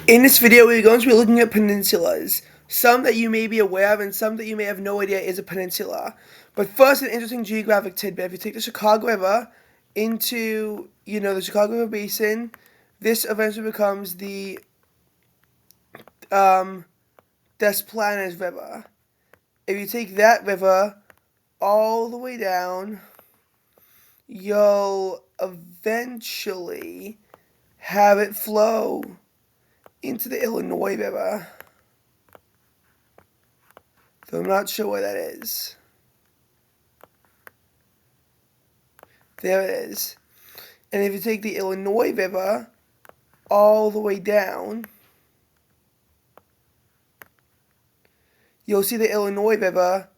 In this video, we're going to be looking at peninsulas, some that you may be aware of and some that you may have no idea is a peninsula. But first, an interesting geographic tidbit. If you take the Chicago River into, the Chicago River Basin, this eventually becomes the Des Plaines River. If you take that river all the way down, you'll eventually have it flow into the Illinois River. So I'm not sure where that is. There it is. And if you take the Illinois River all the way down, you'll see the Illinois River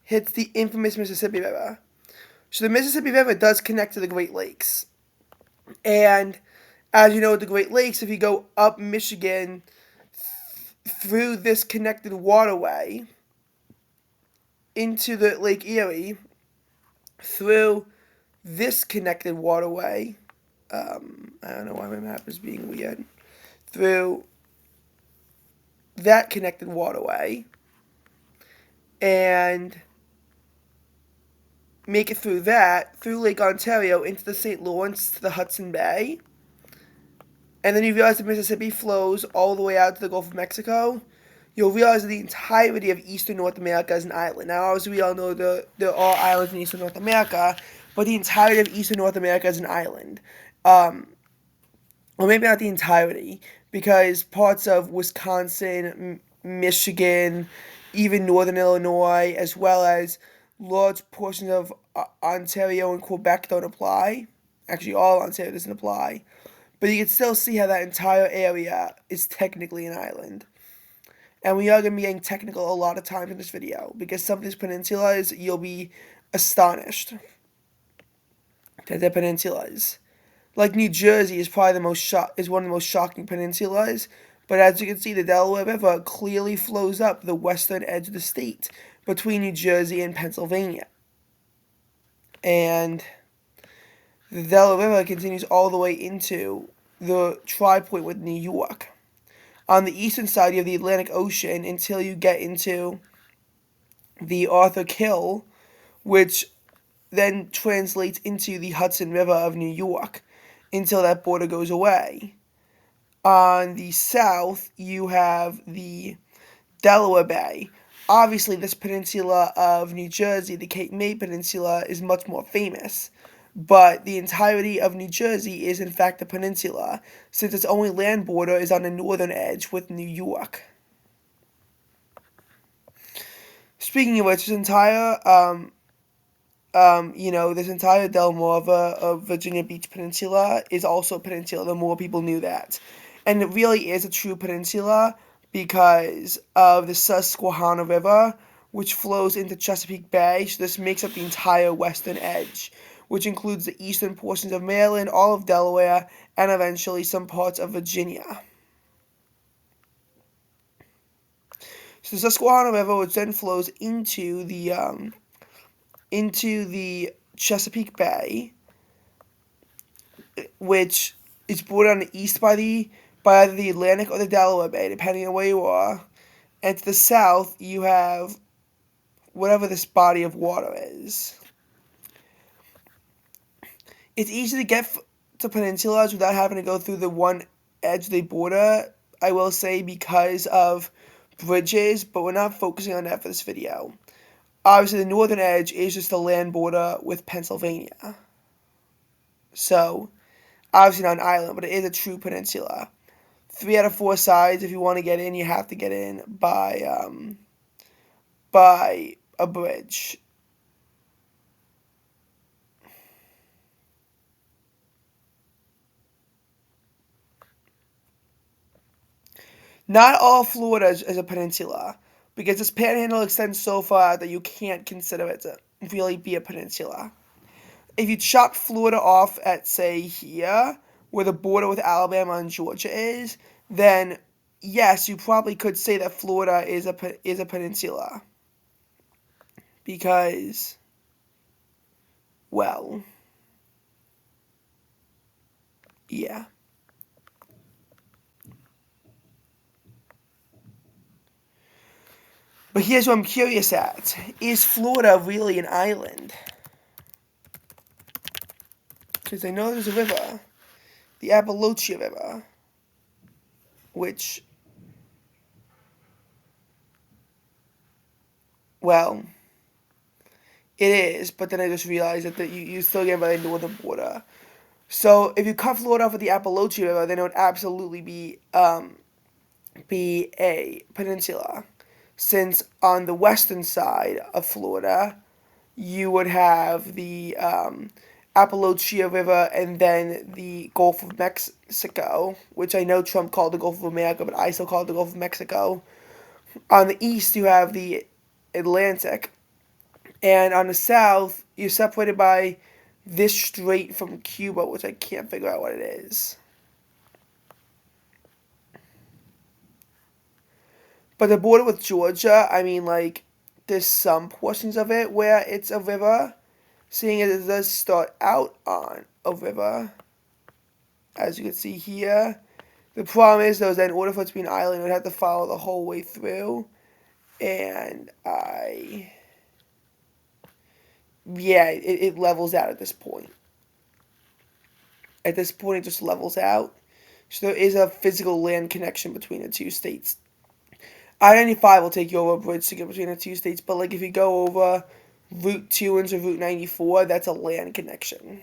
hits the infamous Mississippi River. So the Mississippi River does connect to the Great Lakes. And as you know, with the Great Lakes, if you go up Michigan through this connected waterway into the Lake Erie, through this connected waterway, I don't know why my map is being weird, through that connected waterway, and make it through that, through Lake Ontario, into the St. Lawrence, to the Hudson Bay, and then you realize the Mississippi flows all the way out to the Gulf of Mexico, you'll realize that the entirety of eastern North America is an island. Now, obviously, we all know there are islands in eastern North America, but the entirety of eastern North America is an island. Well, maybe not the entirety, because parts of Wisconsin, Michigan, even northern Illinois, as well as large portions of Ontario and Quebec don't apply. Actually, all Ontario doesn't apply. But you can still see how that entire area is technically an island. And we are going to be getting technical a lot of times in this video, because some of these peninsulas, you'll be astonished that they're peninsulas. Like New Jersey is probably is one of the most shocking peninsulas, but as you can see, the Delaware River clearly flows up the western edge of the state between New Jersey and Pennsylvania. And the Delaware River continues all the way into the tri-point with New York. On the eastern side, you have the Atlantic Ocean until you get into the Arthur Kill, which then translates into the Hudson River of New York until that border goes away. On the south, you have the Delaware Bay. Obviously, this peninsula of New Jersey, the Cape May Peninsula, is much more famous. But the entirety of New Jersey is, in fact, a peninsula, since its only land border is on the northern edge with New York. Speaking of which, this entire Delmarva of Virginia Beach Peninsula is also a peninsula. The more people knew that. And it really is a true peninsula because of the Susquehanna River, which flows into Chesapeake Bay. So this makes up the entire western edge, which includes the eastern portions of Maryland, all of Delaware, and eventually some parts of Virginia. So the Susquehanna River, which then flows into the Chesapeake Bay, which is bordered on the east by either the Atlantic or the Delaware Bay, depending on where you are. And to the south, you have whatever this body of water is. It's easy to get to peninsulas without having to go through the one edge they border, I will say, because of bridges, but we're not focusing on that for this video. Obviously, the northern edge is just the land border with Pennsylvania. So, obviously not an island, but it is a true peninsula. 3 out of 4 sides, if you want to get in, you have to get in by a bridge. Not all Florida is a peninsula, because this panhandle extends so far that you can't consider it to really be a peninsula. If you chop Florida off at, say, here, where the border with Alabama and Georgia is, then yes, you probably could say that Florida is a peninsula. Because, well, yeah. But here's what I'm curious at. Is Florida really an island? Because I know there's a river, the Appalachian River, which, well, it is, but then I just realized that you still get by the northern border. So if you cut Florida off of the Appalachian River, then it would absolutely be a peninsula. Since on the western side of Florida, you would have the Appalachia River and then the Gulf of Mexico, which I know Trump called the Gulf of America, but I still call it the Gulf of Mexico. On the east, you have the Atlantic, and on the south, you're separated by this strait from Cuba, which I can't figure out what it is. But the border with Georgia, I mean, like, there's some portions of it where it's a river, seeing as it does start out on a river, as you can see here. The problem is, though, is that in order for it to be an island, it would have to follow the whole way through. And yeah, it levels out at this point. At this point, it just levels out. So there is a physical land connection between the two states. I-95 will take you over a bridge to get between the two states, but like if you go over Route 2 into Route 94, that's a land connection.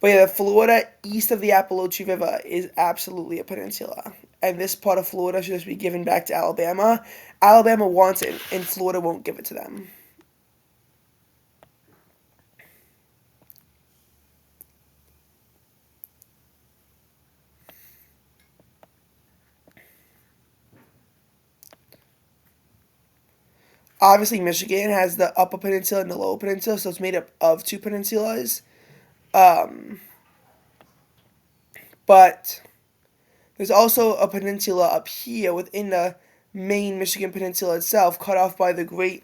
But yeah, Florida east of the Appalachian River is absolutely a peninsula. And this part of Florida should just be given back to Alabama. Alabama wants it, and Florida won't give it to them. Obviously, Michigan has the Upper Peninsula and the Lower Peninsula, so it's made up of two peninsulas. Um, but there's also a peninsula up here within the main Michigan Peninsula itself, cut off by the Great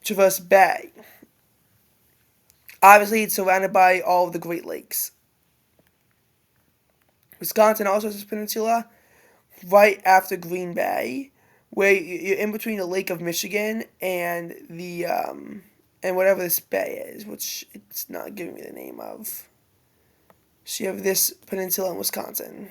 Traverse Bay. Obviously, it's surrounded by all of the Great Lakes. Wisconsin also has a peninsula right after Green Bay, where you're in between the Lake of Michigan and the and whatever this bay is, which it's not giving me the name of. So you have this peninsula in Wisconsin.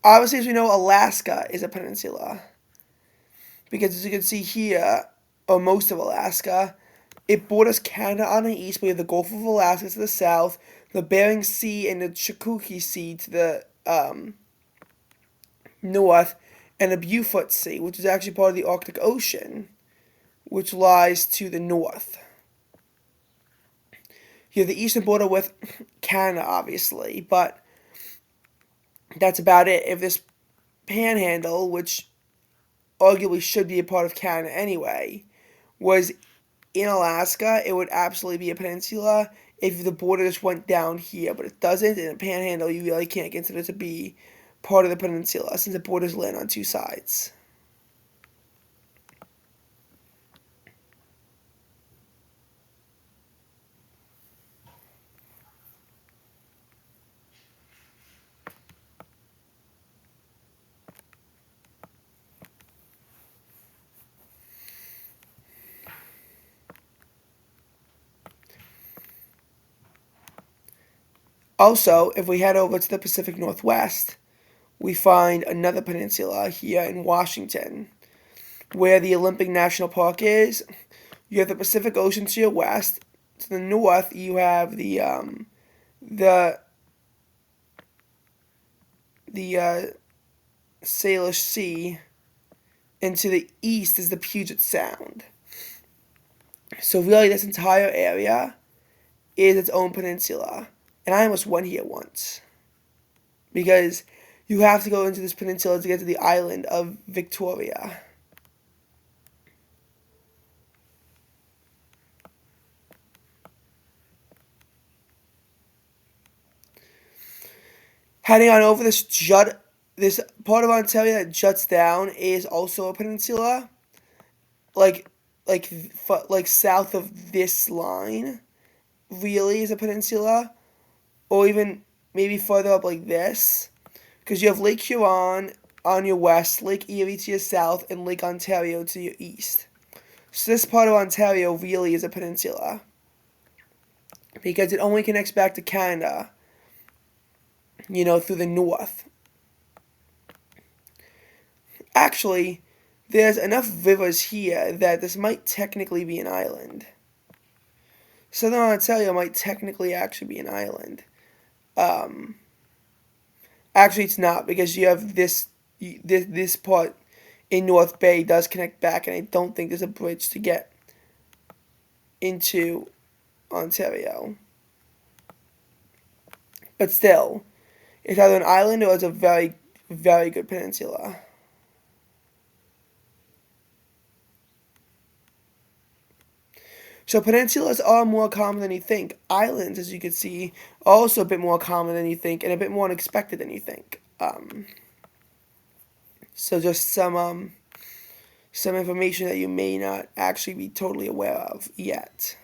Obviously, as we know, Alaska is a peninsula because as you can see here, or most of Alaska, it borders Canada on the east. We have the Gulf of Alaska to the south, the Bering Sea and the Chukchi Sea to the north, and the Beaufort Sea, which is actually part of the Arctic Ocean, which lies to the north. You have the eastern border with Canada, obviously, but that's about it. If this panhandle, which arguably should be a part of Canada anyway, was in Alaska, it would absolutely be a peninsula if the border just went down here, but it doesn't. In a panhandle, you really can't consider it to be part of the peninsula since the borders land on two sides. Also, if we head over to the Pacific Northwest, we find another peninsula here in Washington, where the Olympic National Park is. You have the Pacific Ocean to your west. To the north, you have the the Salish Sea, and to the east is the Puget Sound. So really, this entire area is its own peninsula, and I almost went here once because you have to go into this peninsula to get to the island of Victoria. Heading on over this part of Ontario that juts down is also a peninsula, like like south of this line, really is a peninsula, or even maybe further up like this, because you have Lake Huron on your west, Lake Erie to your south, and Lake Ontario to your east. So this part of Ontario really is a peninsula because it only connects back to Canada, through the north. Actually, there's enough rivers here that this might technically be an island. Southern Ontario might technically actually be an island. Um, Actually, it's not because you have this part in North Bay does connect back, and I don't think there's a bridge to get into Ontario. But still, it's either an island or it's a very, very good peninsula. So peninsulas are more common than you think. Islands, as you can see, are also a bit more common than you think and a bit more unexpected than you think. So just some information that you may not actually be totally aware of yet.